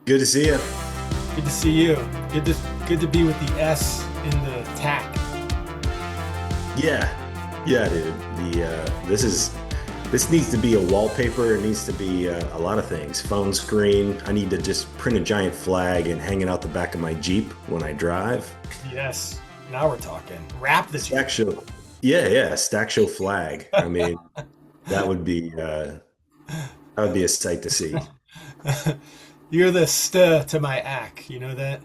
Good to see you. Good to see you. Good to good to be with the S in the tack. Yeah, yeah, dude. This needs to be a wallpaper. It needs to be a lot of things. Phone screen. I need to just print a giant flag and hang it out the back of my Jeep when I drive. Yes. Now we're talking. Wrap the Jeep. Stack show. Yeah, yeah. Stack show flag. I mean, that would be uh, that would be a sight to see. You're the st to my ack. You know that?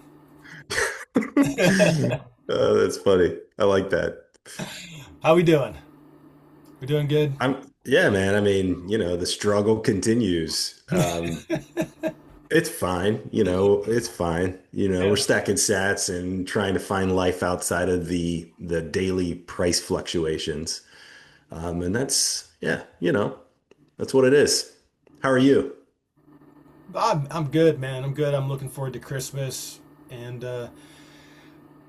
Oh, that's funny. I like that. How we doing? We doing good? Yeah, man. I mean, the struggle continues. It's fine, it's fine. We're Yeah. stacking sats and trying to find life outside of the daily price fluctuations. And that's yeah, that's what it is. How are you? I'm good, man. I'm good. I'm looking forward to Christmas, and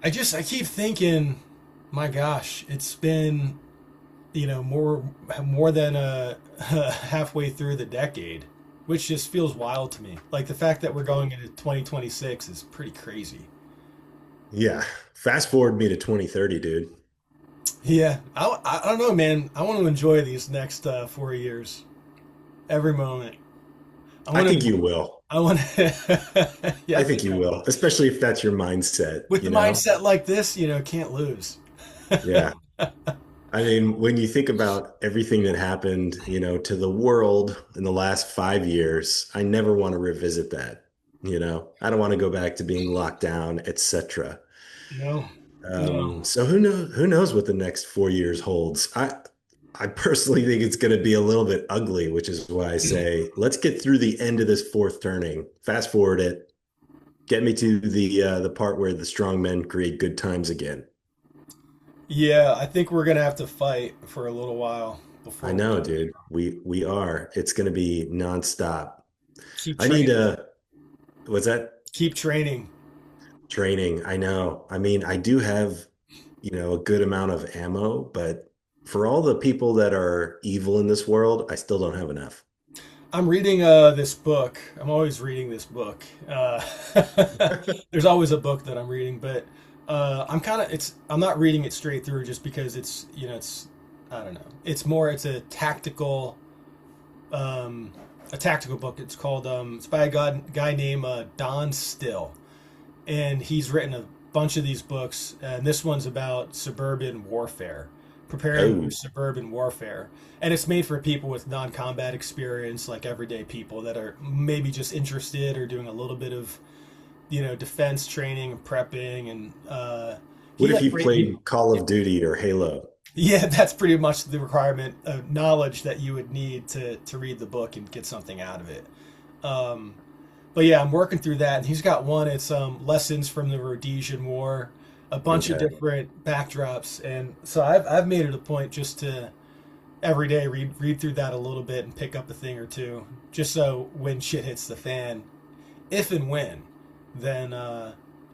I keep thinking, my gosh, it's been more than halfway through the decade, which just feels wild to me. Like the fact that we're going into 2026 is pretty crazy. Yeah. Fast forward me to 2030, dude. Yeah, I don't know, man. I want to enjoy these next 4 years, every moment. I I want think to. you will. I want to. Yeah, I I think think you will, especially if that's your mindset, with the mindset like this, can't lose. Yeah. I mean, when you think about everything that happened, to the world in the last 5 years, I never want to revisit that. I don't want to go back to being locked down, etc. No, no. So who knows what the next 4 years holds? I personally think it's going to be a little bit ugly, which is why I say let's get through the end of this fourth turning. Fast forward it, get me to the part where the strong men create good times again. Yeah, I think we're gonna have to fight for a little while I before we know, can dude. We are. It's going to be nonstop. keep I need training. what's that? Keep training. Training. I know. I mean, I do have, a good amount of ammo, but for all the people that are evil in this world, I still don't have enough. I'm reading this book. I'm always reading this book. There's always a book that I'm reading, but I'm not reading it straight through just because it's I don't know. It's um, a tactical book. It's called it's by a guy named Don Still, and he's written a bunch of these books, and this one's about suburban warfare, preparing for Oh, suburban warfare. And it's made for people with non-combat experience, like everyday people that are maybe just interested or doing a little bit of, defense training and prepping. And what he if like you've played Call of Duty or Halo? yeah, that's pretty much the requirement of knowledge that you would need to read the book and get something out of it. Um, But yeah, I'm working through that, and he's got one. It's lessons from the Rhodesian War, a bunch of Okay. different backdrops, and so I've made it a point just to every day read through that a little bit and pick up a thing or two, just so when shit hits the fan, if and when, then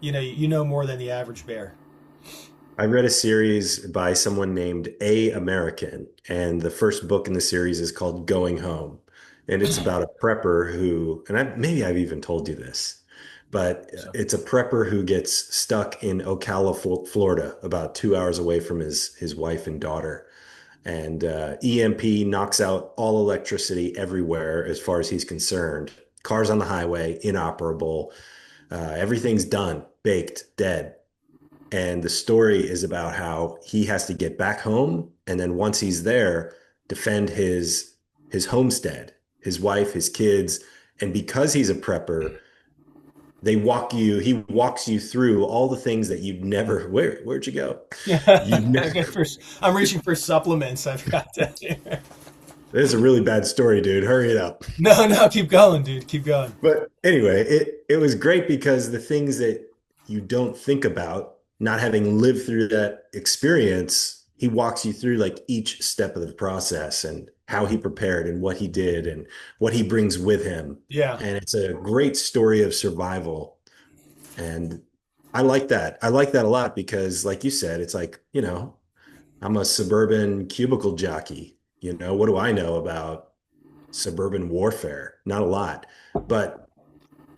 you know more than the average bear. I read a series by someone named A American, and the first book in the series is called Going Home. And it's about a prepper who, and maybe I've even told you this, but So it's a prepper who gets stuck in Ocala, Florida, about 2 hours away from his wife and daughter. And EMP knocks out all electricity everywhere as far as he's concerned. Cars on the highway, inoperable. Everything's done, baked, dead. And the story is about how he has to get back home, and then once he's there, defend his homestead, his wife, his kids. And because he's a prepper, he walks you through all the things that you'd never, where'd you go? You'd I never, got I'm reaching for supplements. I've got that. this is a really bad story, dude. Hurry it up. No, no, keep going, dude. Keep going. But anyway, it was great because the things that you don't think about, not having lived through that experience, he walks you through like each step of the process and how he prepared and what he did and what he brings with him. Yeah. And it's a great story of survival. And I like that. I like that a lot because, like you said, it's like, I'm a suburban cubicle jockey. What do I know about suburban warfare? Not a lot. But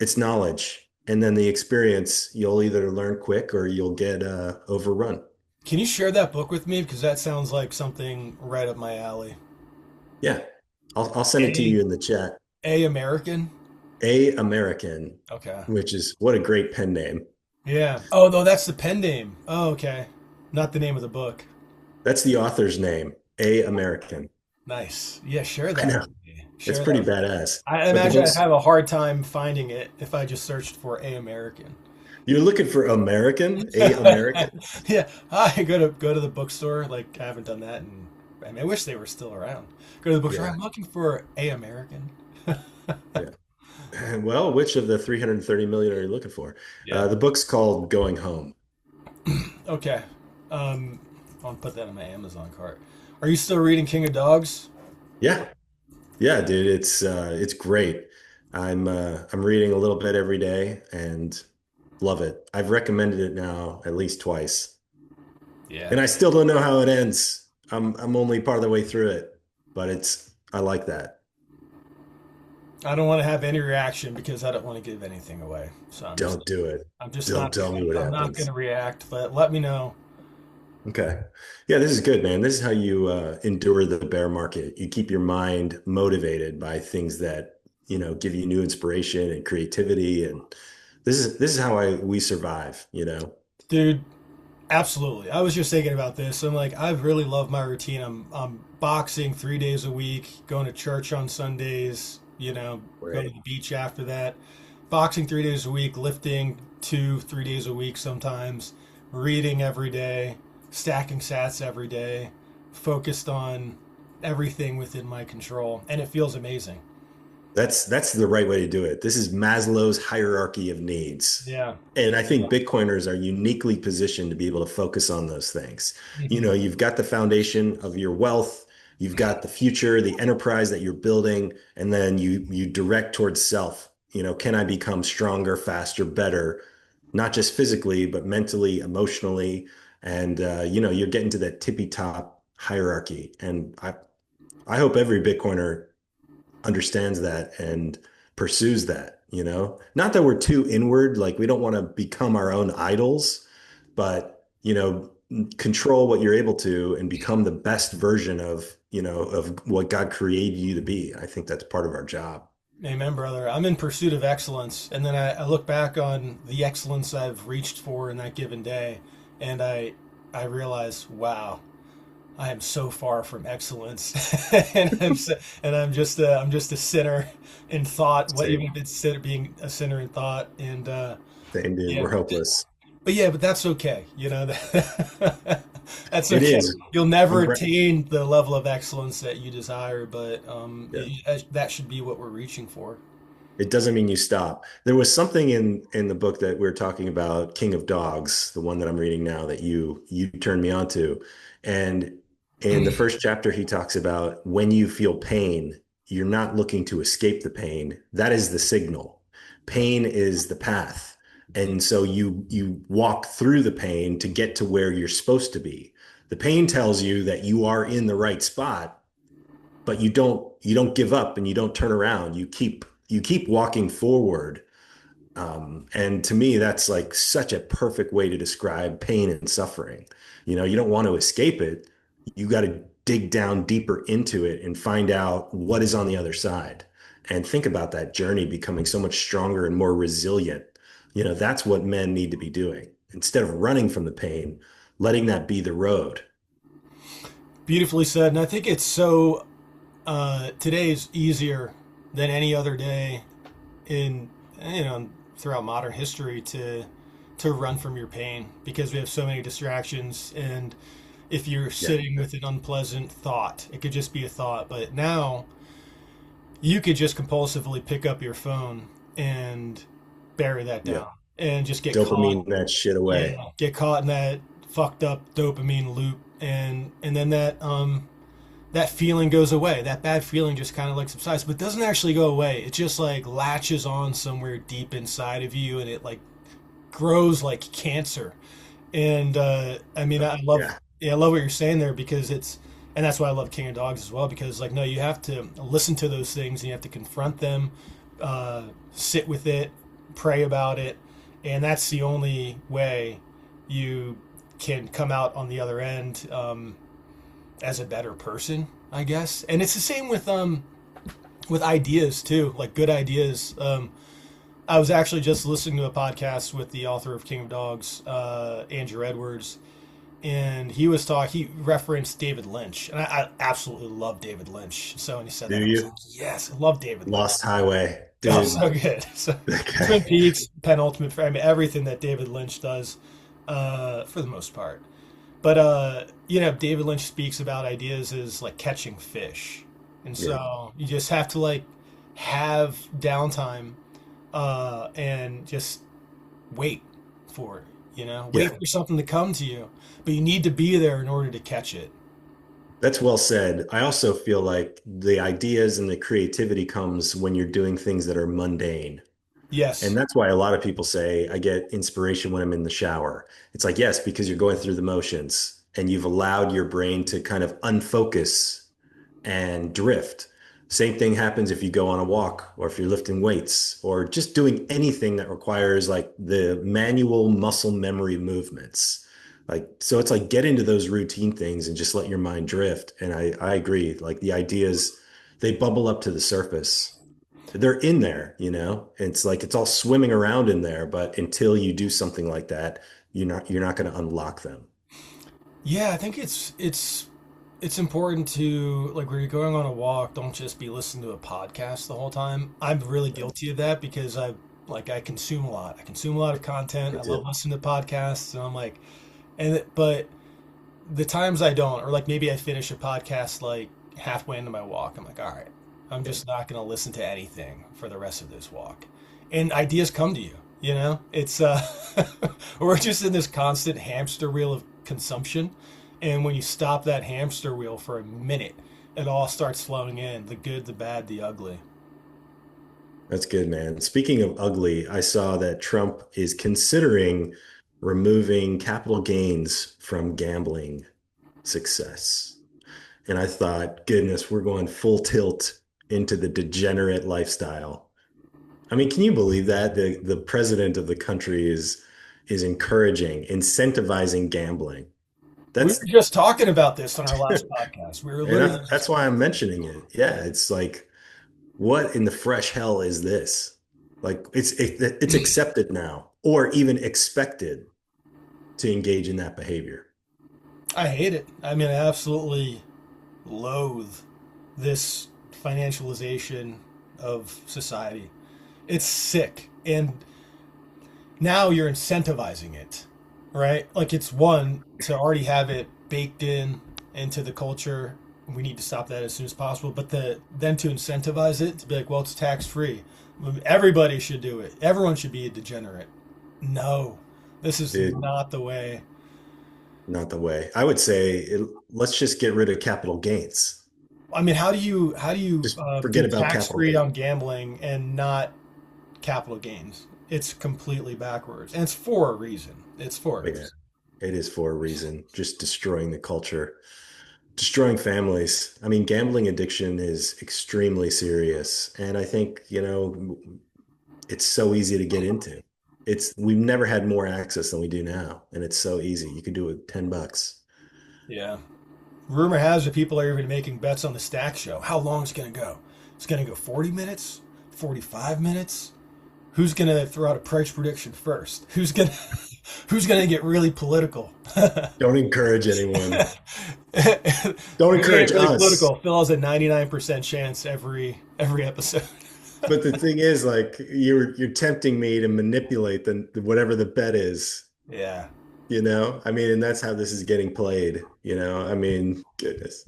It's knowledge. And then the experience, you'll either learn quick or you'll get overrun. Can you share that book with me? Because that sounds like something right up my alley. Yeah. I'll send it to A you in the chat. A American. A American, Okay. which is what a great pen name. Yeah. Oh no, that's the pen name. Oh, okay. Not the name of the book. That's the author's name. A American. Nice. Yeah, share I that know. with me. It's Share pretty that. badass. I But the imagine I'd book's have a hard time finding it if I just searched for A American. you're looking for American, A American? Yeah, I go to the bookstore. Like I haven't done that, and I mean, I wish they were still around. Go to the bookstore. Yeah. I'm looking for A American. Yeah. Well, which of the 330 million are you looking for? Yeah. The book's called Going Home. Okay. Um, I'll put that in my Amazon cart. Are you still reading King of Dogs? Yeah. Yeah, dude, it's great. I'm reading a little bit every day and love it. I've recommended it now at least twice. Yeah. And I still don't know how it ends. I'm only part of the way through it, but I like that. I don't want to have any reaction because I don't want to give anything away. So Don't do it. I'm just Don't not tell me what I'm not going happens. to react. Let me know. Okay. Yeah, this is good, man. This is how you endure the bear market. You keep your mind motivated by things that, give you new inspiration and creativity. And this is how we survive, Dude, absolutely. I was just thinking about this. I'm like, I've really loved my routine. I'm boxing 3 days a week, going to church on Sundays, going to Right. the beach after that. Boxing 3 days a week, lifting 2, 3 days a week sometimes, reading every day, stacking sats every day, focused on everything within my control, and it feels amazing. That's the right way to do it. This is Maslow's hierarchy of needs. Yeah. And I think Bitcoiners are uniquely positioned to be able to focus on those things. Hmm. You've got the foundation of your wealth, you've got the future, the enterprise that you're building, and then you direct towards self. Can I become stronger, faster, better, not just physically, but mentally, emotionally, and you're getting to that tippy top hierarchy. And I hope every Bitcoiner understands that and pursues that, Not that we're too inward, like we don't want to become our own idols, but, control what you're able to and become the best version of what God created you to be. I think that's part of our job. Amen, brother. I'm in pursuit of excellence, and then I look back on the excellence I've reached for in that given day, and I realize, wow, I am so far from excellence, and I'm just a sinner in thought. What even Same, if it's being a sinner in thought, and same dude. yeah, We're hopeless. but yeah, but that's okay. That's It okay. is. You'll never I'm, attain the level of excellence that you desire, but yeah. that should be what we're reaching for. It doesn't mean you stop. There was something in the book that we're talking about, King of Dogs, the one that I'm reading now that you turned me on to. And in the first chapter, he talks about when you feel pain, you're not looking to escape the pain. That is the signal. Pain is the path. And so you walk through the pain to get to where you're supposed to be. The pain tells you that you are in the right spot, but you don't give up and you don't turn around. You keep walking forward. And to me, that's like such a perfect way to describe pain and suffering. You don't want to escape it. You got to dig down deeper into it and find out what is on the other side. And think about that journey becoming so much stronger and more resilient. That's what men need to be doing. Instead of running from the pain, letting that be the road. Beautifully said, and I think it's so today is easier than any other day in throughout modern history to run from your pain because we have so many distractions, and if you're Yeah. sitting with an unpleasant thought, it could just be a thought, but now you could just compulsively pick up your phone and bury that Yeah. down and just get caught. Dopamine that shit Yeah, away. get caught in that fucked up dopamine loop, and then that feeling goes away. That bad feeling just kind of like subsides, but doesn't actually go away. It just like latches on somewhere deep inside of you, and it like grows like cancer. And I mean, Yeah. yeah, I love what you're saying there because and that's why I love King of Dogs as well. Because like, no, you have to listen to those things and you have to confront them, sit with it, pray about it, and that's the only way you can come out on the other end as a better person, I guess. And it's the same with ideas too, like good ideas. I was actually just listening to a podcast with the author of King of Dogs, Andrew Edwards, and he referenced David Lynch, and I absolutely love David Lynch. So when he said Do that, I was like, you? yes, I love David Lynch. Lost Highway, Oh, dude. so good. So Twin Okay. Peaks, Penultimate, I mean everything that David Lynch does, for the most part. But David Lynch speaks about ideas as like catching fish, and Yeah. so you just have to like have downtime and just wait for it. Wait Yeah. for something to come to you, but you need to be there in order to catch it. That's well said. I also feel like the ideas and the creativity comes when you're doing things that are mundane. And Yes. that's why a lot of people say I get inspiration when I'm in the shower. It's like, yes, because you're going through the motions and you've allowed your brain to kind of unfocus and drift. Same thing happens if you go on a walk or if you're lifting weights or just doing anything that requires like the manual muscle memory movements. Like, so it's like get into those routine things and just let your mind drift. And I agree. Like the ideas, they bubble up to the surface. They're in there, you know? It's like it's all swimming around in there, but until you do something like that, you're not going to unlock them. Yeah, I think it's important to like when you're going on a walk, don't just be listening to a podcast the whole time. I'm really guilty of that because I consume a lot. I consume a lot of content. Me I love too. listening to podcasts, and I'm like, but the times I don't, or like maybe I finish a podcast like halfway into my walk, I'm like, all right, I'm just not going to listen to anything for the rest of this walk, and ideas come to you. It's we're just in this constant hamster wheel of consumption, and when you stop that hamster wheel for a minute, it all starts flowing in: the good, the bad, the ugly. That's good, man. Speaking of ugly, I saw that Trump is considering removing capital gains from gambling success. And I thought, goodness, we're going full tilt into the degenerate lifestyle. I mean, can you believe that? The president of the country is encouraging, incentivizing gambling. We were That's just talking about this on our last podcast. We were and literally that's just why I'm mentioning it. Yeah, it's like, what in the fresh hell is this? Like it's accepted now, or even expected to engage in that behavior. I hate it. I mean, I absolutely loathe this financialization of society. It's sick. And now you're incentivizing it, right? Like it's one to already have it baked in into the culture. We need to stop that as soon as possible. But then to incentivize it to be like, well, it's tax free. Everybody should do it. Everyone should be a degenerate. No, this is Dude, not the way. not the way. I would say let's just get rid of capital gains. I mean, how do you Just forget do about tax capital free gains. on gambling and not capital gains? It's completely backwards, and it's for a reason. It's for a But yeah, reason. it is for a reason, just destroying the culture, destroying families. I mean, gambling addiction is extremely serious. And I think, it's so easy to get into. We've never had more access than we do now. And it's so easy. You can do it with $10. Yeah. Rumor has it people are even making bets on the Stack Show. How long is it going to go? It's going to go 40 minutes, 45 minutes. Who's going to throw out a price prediction first? Who's going to get really political? Don't encourage anyone. Don't Who's going to encourage get really us. political? Phil has a 99% chance every episode. But the thing is, like, you're tempting me to manipulate whatever the bet is, Yeah. I mean, and that's how this is getting played. I mean, goodness.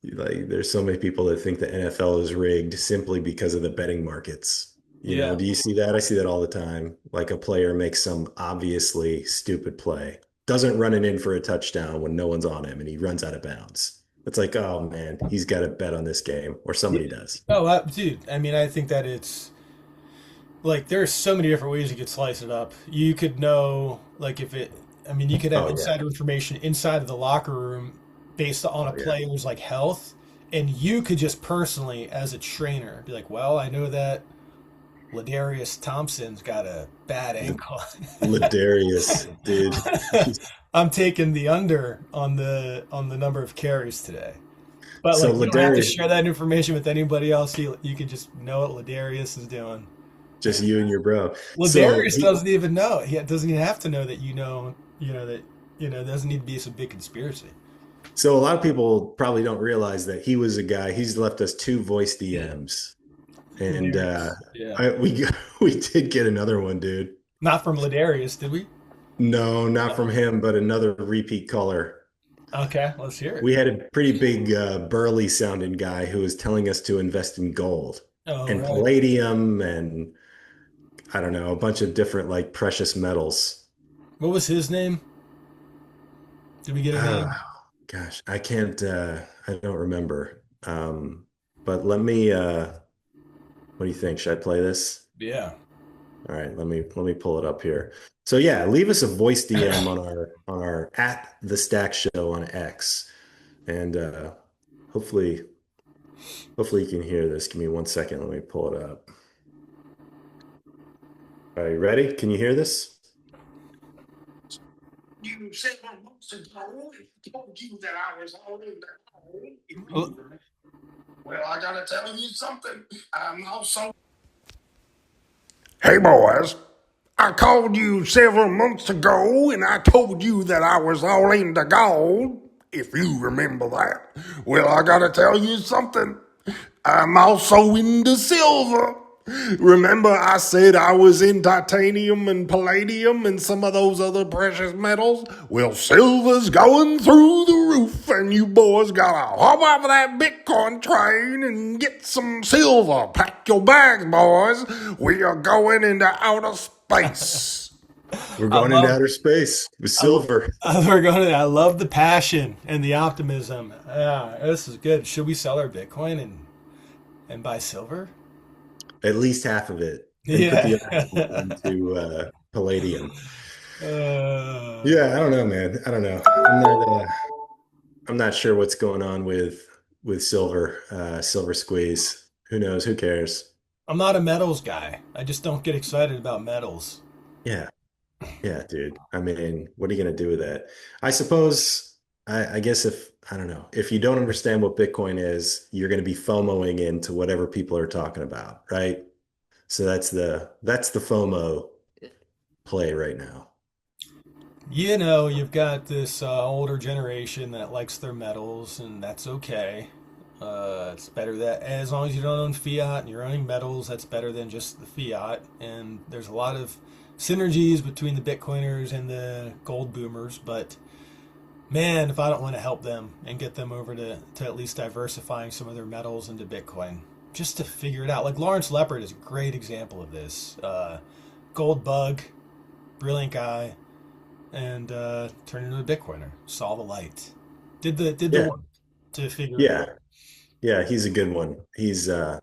Like, there's so many people that think the NFL is rigged simply because of the betting markets. Yeah. Do you see that? I see that all the time. Like a player makes some obviously stupid play, doesn't run it in for a touchdown when no one's on him, and he runs out of bounds. It's like, oh man, he's got to bet on this game, or Yeah. somebody does. Oh, dude. I mean, I think that it's like there's so many different ways you could slice it up. You could know, like, if it. I mean, you could have Oh yeah, insider information inside of the locker room based on a oh yeah, player's like health, and you could just personally, as a trainer, be like, well, I know that Ladarius Thompson's got a bad L- ankle. Ladarius, dude. I'm taking the under on the number of carries today. But So like, you don't have to Ladarius, share that information with anybody else. You can just know what Ladarius is doing. just you and your bro. So Ladarius he, doesn't even know. He doesn't even have to know that that there doesn't need to be some big conspiracy. so a lot of people probably don't realize that he was a guy. He's left us two voice DMs, and Ladarius. Yeah. we we did get another one, dude. Not from Ladarius, did we? No, not from No. him, but another repeat caller. Okay, let's hear it. We had a pretty big burly sounding guy who was telling us to invest in gold Oh, and right. palladium and I don't know, a bunch of different like precious metals. What was his name? Did we get a Oh, name? gosh, I don't remember. But what do you think? Should I play this? Yeah. All right, let me pull it up here. So yeah, leave us a voice DM on our at the Stack Show on X, and hopefully hopefully you can hear this. Give me 1 second. Let me pull it up. Are you ready? Can you hear this? You said my months ago, I told you that I was all in Oh, the well, I gotta tell you something. I'm also Hey boys, I called you several months ago and I told you that I was all into gold, if you remember that. Well, I gotta tell you something. I'm also into silver. Remember, I said I was in titanium and palladium and some of those other precious metals? Well, silver's going through the roof, and you boys gotta hop off of that Bitcoin train and get some silver. Pack your bags, boys. We are going into outer space. we're I going into love outer space with I, lo- silver. we're going to. I love the passion and the optimism. Yeah, this is good. Should we sell our Bitcoin and buy silver? At least half of it, and put Yeah. the other half into palladium. uh, Yeah, I don't know, man. I don't know. I'm not sure what's going on with silver, silver squeeze. Who knows? Who cares? I'm not a metals guy. I just don't get excited about metals. Yeah, yeah, dude. I mean, what are you gonna do with that? I suppose. I guess if I don't know if you don't understand what Bitcoin is, you're gonna be FOMOing into whatever people are talking about, right? So that's the FOMO play right now. You've got this older generation that likes their metals, and that's okay. It's better that as long as you don't own fiat and you're owning metals, that's better than just the fiat. And there's a lot of synergies between the Bitcoiners and the gold boomers, but man, if I don't want to help them and get them over to at least diversifying some of their metals into Bitcoin, just to figure it out. Like Lawrence Leopard is a great example of this. Gold bug, brilliant guy, and turned into a Bitcoiner. Saw the light. Did the Yeah, work to figure it yeah, out. yeah. He's a good one. He's a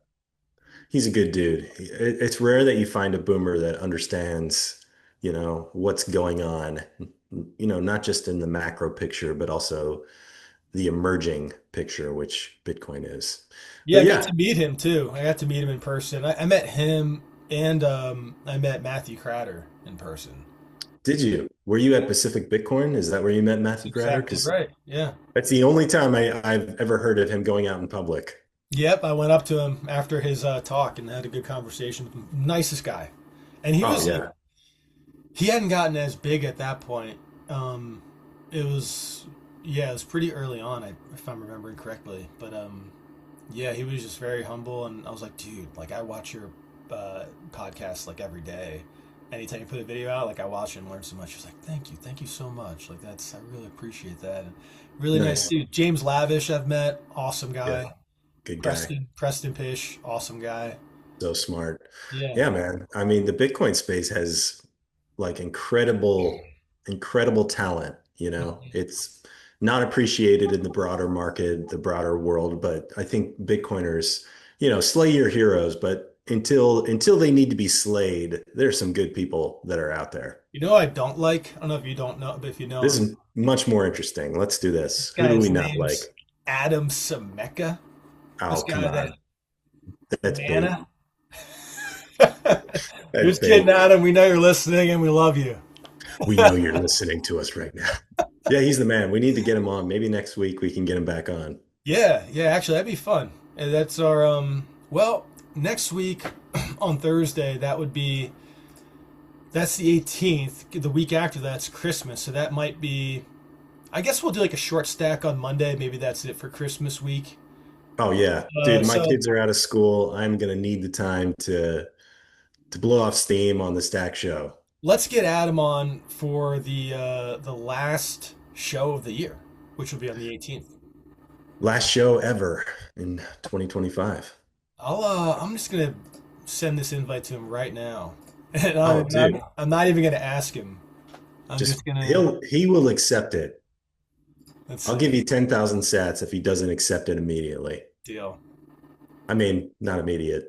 good dude. It's rare that you find a boomer that understands, what's going on, not just in the macro picture, but also the emerging picture, which Bitcoin is. Yeah, But I got yeah, to meet him too. I got to meet him in person. I met him and I met Matthew Cratter in person. did you? Were you at Pacific Bitcoin? Is that where you met That's Matthew Gratter? exactly Because right. Yeah. that's the only time I've ever heard of him going out in public. Yep, I went up to him after his talk and had a good conversation with him. Nicest guy. And he Oh was yeah. he hadn't gotten as big at that point. Um, it was yeah, it was pretty early on, if I'm remembering correctly. But yeah, he was just very humble, and I was like, dude, like I watch your podcast like every day. Anytime you put a video out, like I watch it and learn so much. He's like, thank you so much. Like I really appreciate that. And really nice Nice. dude. James Lavish, I've met, awesome Yeah. guy. Good guy. Preston Pish, awesome guy. So smart. Yeah. Yeah, man. I mean, the Bitcoin space has like incredible talent, It's not appreciated in the broader market, the broader world, but I think Bitcoiners, slay your heroes, but until they need to be slayed, there's some good people that are out there. You know what I don't like? I don't know if you don't know, but if you know This him, is much more interesting. Let's do this this. Who do we guy's not like? name's Adam Sameka. This Oh, come guy that on. That's bait. Mana. That Just kidding, fake. Adam. We know you're listening and we love you. We know you're listening to us right now. Yeah, he's the man. We need to get him on. Maybe next week we can get him back on. Yeah, yeah, actually that'd be fun. And that's our well, next week on Thursday, that's the 18th. The week after that's Christmas. So that might be I guess we'll do like a short stack on Monday. Maybe that's it for Christmas week. Oh yeah, dude, my So kids are out of school. I'm gonna need the time to blow off steam on the Stack Show. let's get Adam on for the last show of the year, which will be on the 18th. Last show ever in 2025. I'm just gonna send this invite to him right now, and Oh, dude, I'm not even gonna ask him. I'm just just gonna he will accept it. let's I'll see give you 10,000 sats if he doesn't accept it immediately. deal. I mean, not immediate.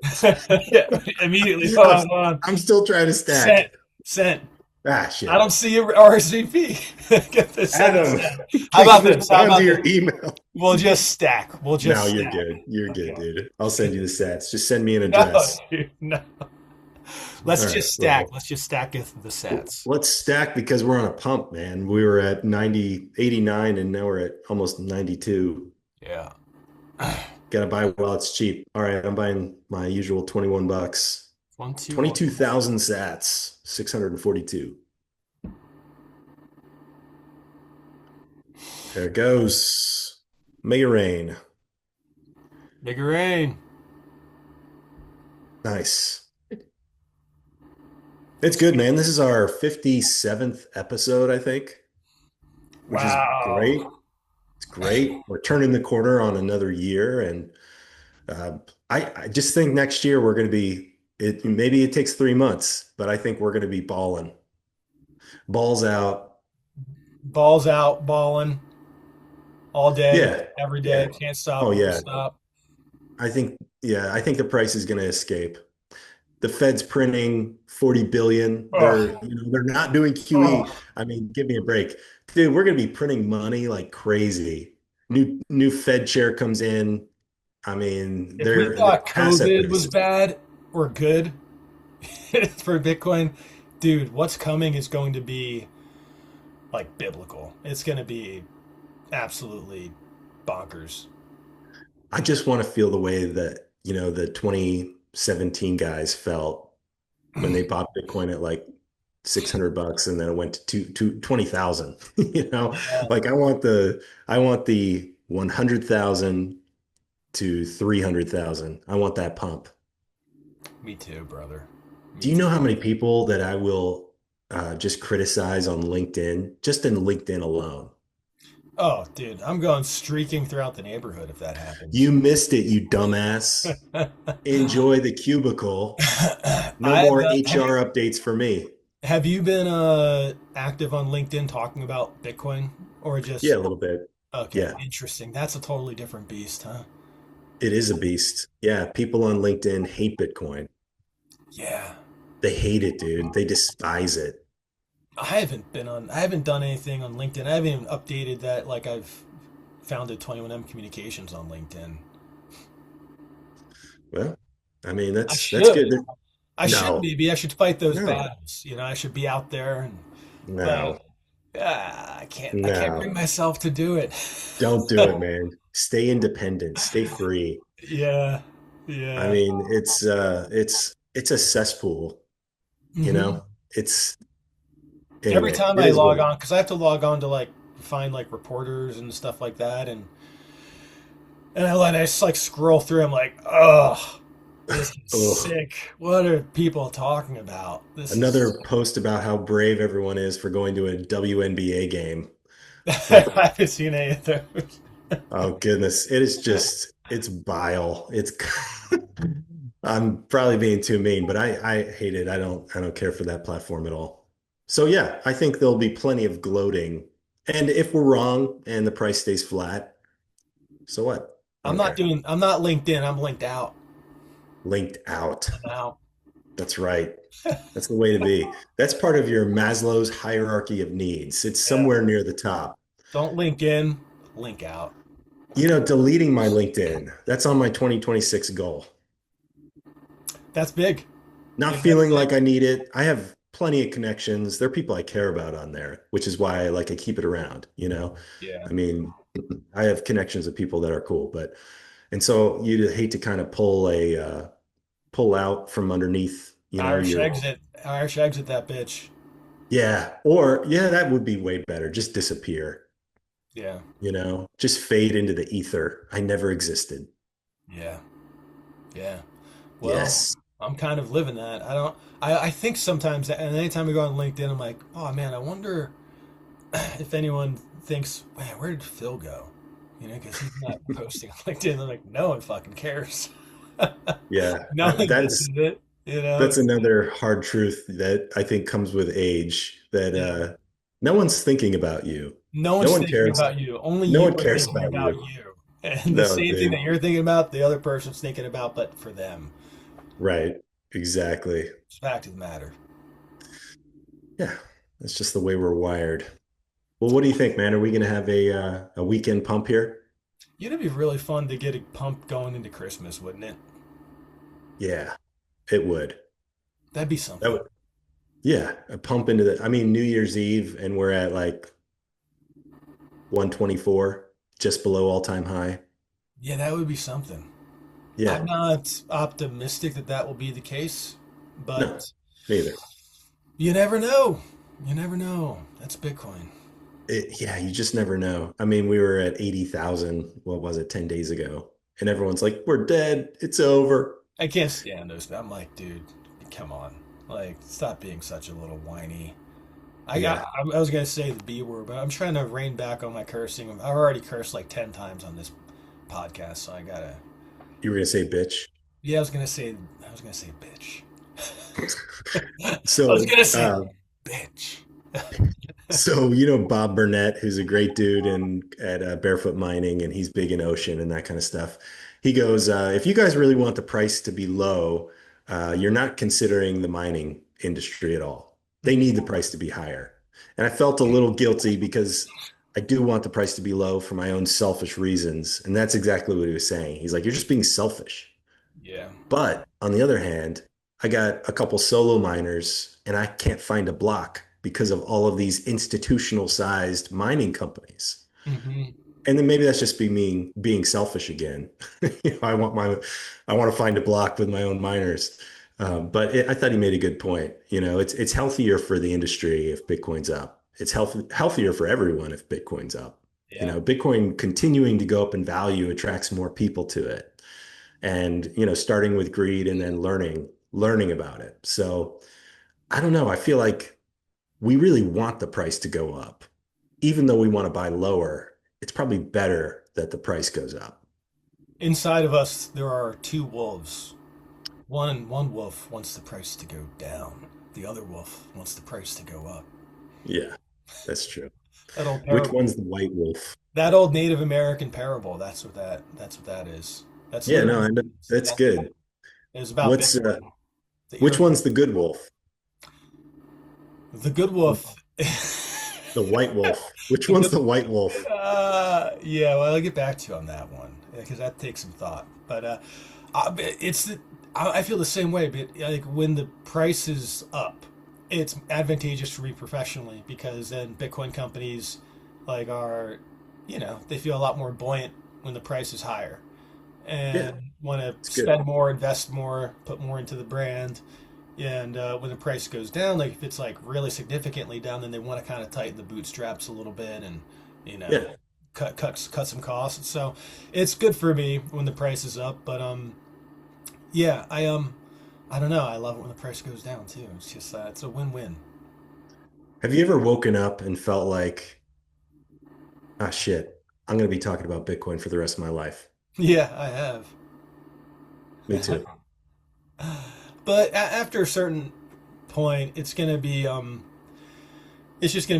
Yeah, immediately. Hold I'm, on, hold on. I'm still trying to stack. Sent, sent. Ah, I shit. don't see your RSVP. Get this. Send Adam, this. How please about this? How respond to about your this? email. We'll just stack. We'll No, just you're stack. good. You're good, Okay. dude. I'll send you the sats. Just send me an No, address. dude, no. All Let's right. just stack. Well, Let's just stack it the sets. let's stack because we're on a pump, man. We were at 90, 89, and now we're at almost 92. Yeah. Gotta buy while it's cheap. All right, I'm buying my usual 21 bucks. 1, 2, 1. 22,000 sats, 642. There it goes. Mega rain. Bigger rain. Nice. It's good, man. This is our 57th episode, I think, which is great. Wow. It's great. We're turning the corner on another year, and uh, I just think next year we're going to be. It maybe it takes 3 months, but I think we're going to be balling, balls out. Balls out, balling all day, Yeah, every day. yeah. Can't stop, Oh won't yeah. stop. I think the price is going to escape. The Fed's printing 40 billion. Oh, They're not doing QE. oh. I mean, give me a break. Dude, we're going to be printing money like crazy. New Fed chair comes in. I mean, If we their thought asset COVID was base. bad or good for Bitcoin, dude, what's coming is going to be like biblical. It's going to be absolutely bonkers. I just want to feel the way that, the 2017 guys felt when they bought Bitcoin at like 600 bucks and then it went to 20,000. Yeah, Like I want the 100,000 to 300,000. I want that pump. me too, brother. Do Me you know how too. many people that I will just criticize on LinkedIn, just in LinkedIn alone? Oh, dude, I'm going streaking throughout the neighborhood if that happens. You missed it, you dumbass. Enjoy the cubicle. No I've more HR updates for me. have you been active on LinkedIn talking about Bitcoin or Yeah, just a little bit. okay, Yeah, interesting. That's a totally different beast, huh? it is a beast. Yeah, people on LinkedIn hate Bitcoin. Yeah. They hate it, dude. They despise it. I haven't done anything on LinkedIn. I haven't even updated that like I've founded 21M Communications on LinkedIn. Well, I mean, I that's good. should. I should No, maybe I should fight those no, battles. I should be out there but no, I can't bring no. myself to do it. Don't do it, man. Stay independent. Stay free. Yeah. I Yeah. mean, it's a cesspool, you hmm know? It's Every anyway, time it I is what log it on, because I have to log on to like find like reporters and stuff like that, and I just like scroll through. I'm like, oh, this is Ugh. sick. What are people talking about? This is. Another post about how brave everyone is for going to a WNBA game. Like, I haven't seen any of those. oh goodness, it is just it's vile. It's I'm probably being too mean, but I hate it. I don't care for that platform at all. So yeah, I think there'll be plenty of gloating. And if we're wrong and the price stays flat, so what? I don't care. I'm not LinkedIn. I'm linked out. Linked out. I'm out. That's right. That's the way to be. That's part of your Maslow's hierarchy of needs. It's Yeah. somewhere near the top. Don't link in, link out. Deleting my LinkedIn. That's on my 2026 goal. That's big. Not And that's feeling like I need it. I have plenty of connections. There are people I care about on there, which is why I keep it around, you know? yeah. I mean, I have connections of people that are cool, but and so you'd hate to kind of pull out from underneath, Irish your exit. Irish exit that bitch. yeah, or yeah, that would be way better. Just disappear, Yeah. just fade into the ether. I never existed. Yeah. Yeah. Well, Yes. I'm kind of living that. I don't. I think sometimes, and anytime I go on LinkedIn, I'm like, oh man, I wonder if anyone thinks, man, where did Phil go? Because he's not posting on LinkedIn. I'm like, no one fucking cares. Yeah. No one That's misses it. that's another hard truth that I think comes with age that Yeah. no one's thinking about you. No No one's one thinking cares. about you. Only No you one are cares thinking about about you. you. And the No, same thing that dude. you're thinking about, the other person's thinking about, but for them. Right. Exactly. It's fact of the matter. Yeah. That's just the way we're wired. Well, what do you think, man? Are we going to have a weekend pump here? It'd be really fun to get a pump going into Christmas, wouldn't it? Yeah, it would. That'd be That something. would, yeah, a pump into I mean, New Year's Eve, and we're at 124, just below all-time high. Yeah, that would be something. I'm Yeah, not optimistic that that will be the case, no, but neither. you never know. You never know. That's Bitcoin. Yeah, you just never know. I mean, we were at 80,000, what was it, 10 days ago? And everyone's like, we're dead. It's over. I can't stand those. I'm like, dude, come on. Like, stop being such a little whiny. Yeah. I was gonna say the B word, but I'm trying to rein back on my cursing. I've already cursed like 10 times on this podcast, so I gotta. You were gonna say bitch. Yeah, I was gonna say bitch. I was So, gonna say bitch. So, Bob Burnett, who's a great dude and at Barefoot Mining, and he's big in ocean and that kind of stuff. He goes, if you guys really want the price to be low, you're not considering the mining industry at all. They need the price to be higher. And I felt a little guilty because I do want the price to be low for my own selfish reasons. And that's exactly what he was saying. He's like, you're just being selfish. Yeah. But on the other hand, I got a couple solo miners and I can't find a block because of all of these institutional sized mining companies. Hmm. And then maybe that's just being selfish again. I want to find a block with my own miners. I thought he made a good point. It's healthier for the industry if Bitcoin's up. It's healthier for everyone if Bitcoin's up. Yeah. Bitcoin continuing to go up in value attracts more people to it and starting with greed and then learning about it. So I don't know, I feel like we really want the price to go up even though we want to buy lower. It's probably better that the price goes up. Inside of us, there are two wolves. One wolf wants the price to go down. The other wolf wants the price to go up. Yeah, that's true. That old Which parable. one's the white wolf? That old Native American parable. That's what that is. That's Yeah, no, literally I know. That's that's good. it was about what's uh Bitcoin. The which era. one's the good wolf? The good wolf. The white wolf. Which The one's good. the white wolf? Yeah. Well, I'll get back to you on that one because that takes some thought. But it's the, I feel the same way. But like when the price is up, it's advantageous for me professionally because then Bitcoin companies are, they feel a lot more buoyant when the price is higher Yeah, and want to it's good. spend more, invest more, put more into the brand. And when the price goes down, like if it's like really significantly down, then they want to kind of tighten the bootstraps a little bit and you know Yeah. cut some costs. So it's good for me when the price is up. But yeah, I don't know. I love it when the price goes down too. It's just it's a win-win. Have you ever woken up and felt like, ah, shit, I'm going to be talking about Bitcoin for the rest of my life? Yeah, I have. Me too. But after a certain point, it's just gonna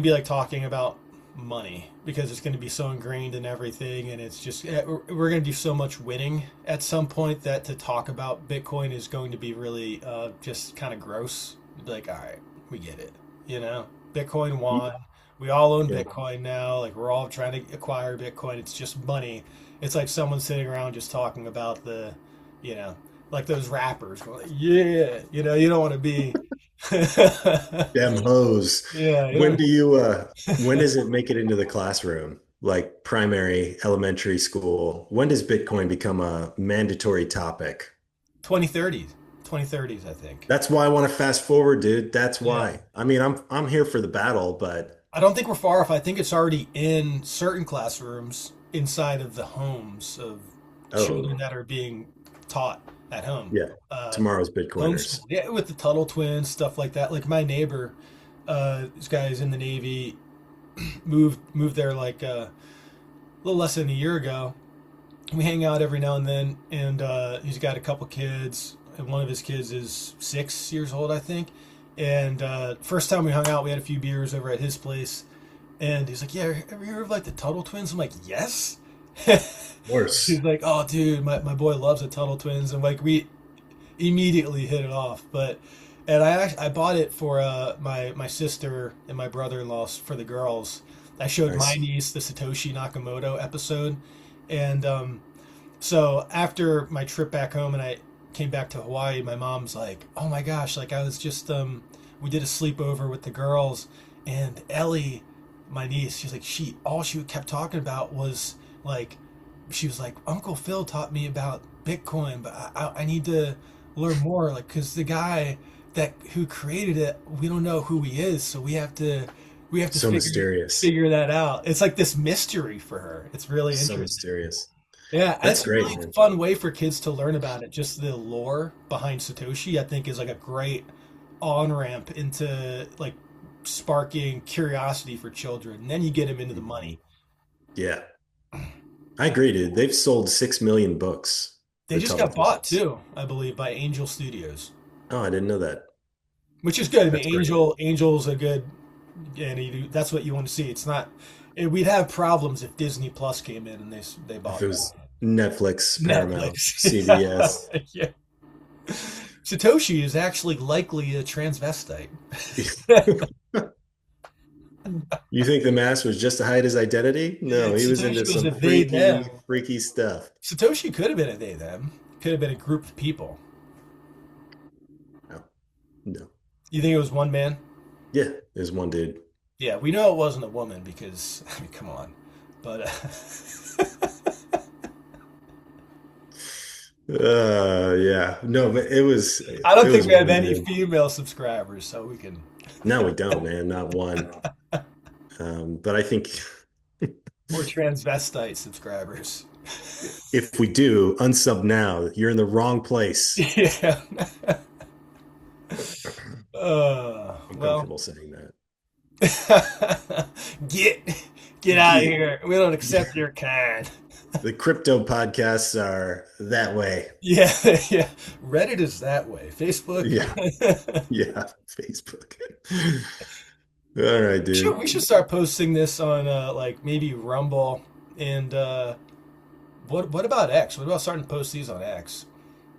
be like talking about money because it's gonna be so ingrained in everything, and it's just we're gonna do so much winning at some point that to talk about Bitcoin is going to be really just kind of gross. Be like, all right, we get it, Bitcoin won. We all own Yeah. Bitcoin now. Like we're all trying to acquire Bitcoin. It's just money. It's like someone sitting around just talking about you know, like those rappers going, like, yeah, you don't want to be. Damn hose. Yeah, you When don't. do you when does it make it into the classroom? Like primary, elementary school? When does Bitcoin become a mandatory topic? 2030s, 2030s, I think. That's why I want to fast forward, dude. That's Yeah. why. I mean, I'm here for the battle, but I don't think we're far off. I think it's already in certain classrooms inside of the homes of children oh, that are being taught at home. yeah. Uh, Tomorrow's Homeschool, Bitcoiners. yeah, with the Tuttle twins, stuff like that. Like my neighbor, this guy's in the Navy, moved there like a little less than a year ago. We hang out every now and then, and he's got a couple kids, and one of his kids is 6 years old, I think. And first time we hung out, we had a few beers over at his place, and he's like, "Yeah, ever heard of like the Tuttle twins?" I'm like, "Yes." Worse. He's like, "Oh, dude, my boy loves the Tuttle twins," and like we immediately hit it off. But and I bought it for my sister and my brother-in-law for the girls. I showed my Nice. niece the Satoshi Nakamoto episode, and so after my trip back home and I came back to Hawaii, my mom's like, "Oh my gosh, like I was just we did a sleepover with the girls and Ellie, my niece, she's like she kept talking about was like she was like Uncle Phil taught me about Bitcoin, but I need to learn more like cuz the guy that who created it, we don't know who he is, so we have to So mysterious. figure that out." It's like this mystery for her. It's really So interesting. mysterious. Yeah, and That's it's a great, really man. fun way for kids to learn about it. Just the lore behind Satoshi, I think, is like a great on ramp into like sparking curiosity for children. And then you get them into the money. Yeah. I agree, dude. They've sold 6 million books, They the just Tuttle got bought twins. too, I believe, by Angel Studios, Oh, I didn't know that. which is good. I mean, That's great. Angel's a good, and that's what you want to see. It's not. We'd have problems if Disney Plus came in and they If bought it that. was Netflix, Paramount, Netflix. CBS. Yeah. Satoshi is actually likely a transvestite. You think the mask was just to hide his identity? No, he was into Satoshi was some a they them. freaky, freaky stuff. Satoshi could have been a they them. Could have been a group of people. No, no. You think it was one man? Yeah, there's one dude. Yeah, we know it wasn't a woman because I mean, come on. But Yeah. No, but I it don't think was we have one any dude. female subscribers, so we can. No, we don't, man. Not one. But I think Or transvestite subscribers. if we do, unsub now. You're in the wrong place. Yeah. I'm Well, comfortable saying that. get get out of Yeah. here. We don't accept your kind. The crypto podcasts are that way. Yeah, yeah. Reddit is that way. Facebook. Yeah. Yeah. Facebook. All right, dude. We should start posting this on like maybe Rumble and what about X? What about starting to post these on X?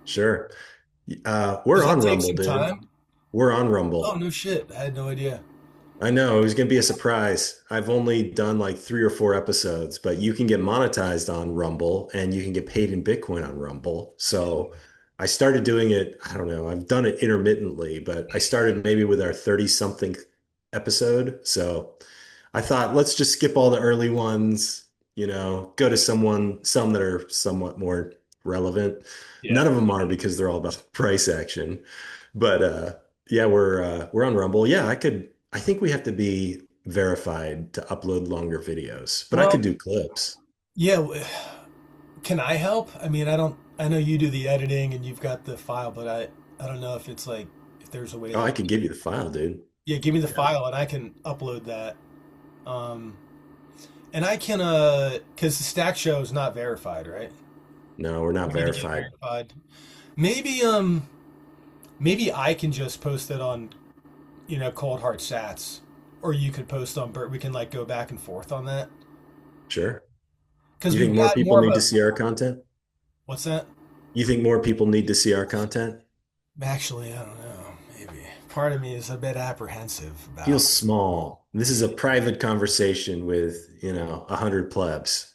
Sure. Does We're that on take Rumble, some dude. time? We're on Oh Rumble. no shit. I had no idea. I know it was going to be a surprise. I've only done like 3 or 4 episodes, but you can get monetized on Rumble and you can get paid in Bitcoin on Rumble. So I started doing it. I don't know. I've done it intermittently, but I started maybe with our 30 something episode. So I thought, let's just skip all the early ones, go to some that are somewhat more relevant. Yeah. None of them are because they're all about price action. But yeah, we're on Rumble. Yeah, I think we have to be verified to upload longer videos, but I could Well, do clips. yeah. Can I help? I mean, I don't. I know you do the editing and you've got the file, but I don't know if it's like if there's a way to Oh, I like. could give you the file, dude. Yeah, give me the Yeah. file and I can upload that. Um, and I can because the Stack Show is not verified, right? No, we're not We need to get verified. verified. Maybe maybe I can just post it on Cold Hard Sats, or you could post on Bert. We can like go back and forth on that Sure. because You we've think more got people more of need to a see our content? what's that? You think more people need to see our content? Actually, I don't know. Maybe part of me is a bit apprehensive about. Feels small. This is a private conversation with, 100 plebs.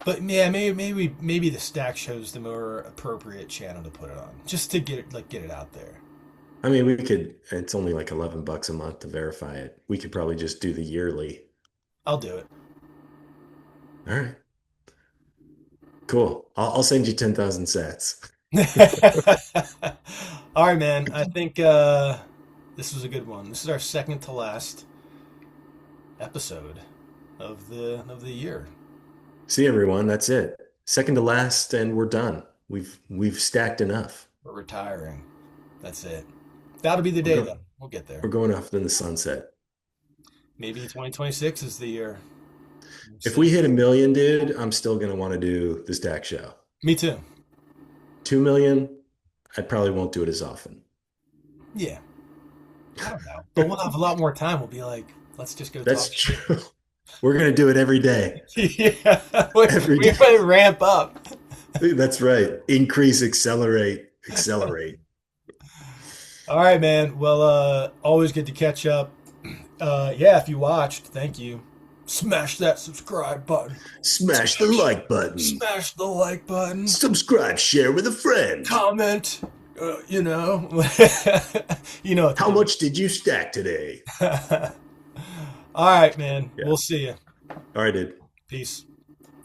But yeah, maybe the stack show's the more appropriate channel to put it on, just to get it out there. I mean, we could, it's only like $11 a month to verify it. We could probably just do the yearly. I'll do All right, cool. I'll send you 10,000 sats. it. All right, man. I think this was a good one. This is our second to last episode of the year. See everyone, that's it. Second to last, and we're done. We've stacked enough. We're retiring. That's it. That'll be the We're day, go though. We'll get there. we're going off in the sunset. Maybe 2026 is the year. We'll If see. we hit 1 million, dude, I'm still gonna want to do the stack show. Me too. 2 million, I probably won't do it as often. Yeah. I don't know. But we'll have a lot more time. We'll be like, let's just go That's talk shit. true. We're gonna do it every day. Yeah. We, Every we day. might ramp up. That's right. Increase, accelerate, accelerate. All right, man. Well, always good to catch up. Yeah, if you watched, thank you. Smash that subscribe button. Smash the Smash, like button. smash the like button. Subscribe, share with a friend. Comment. You know, you know what to How do. much did you stack today? All right, man. Yeah. We'll see you. All right, dude. Peace.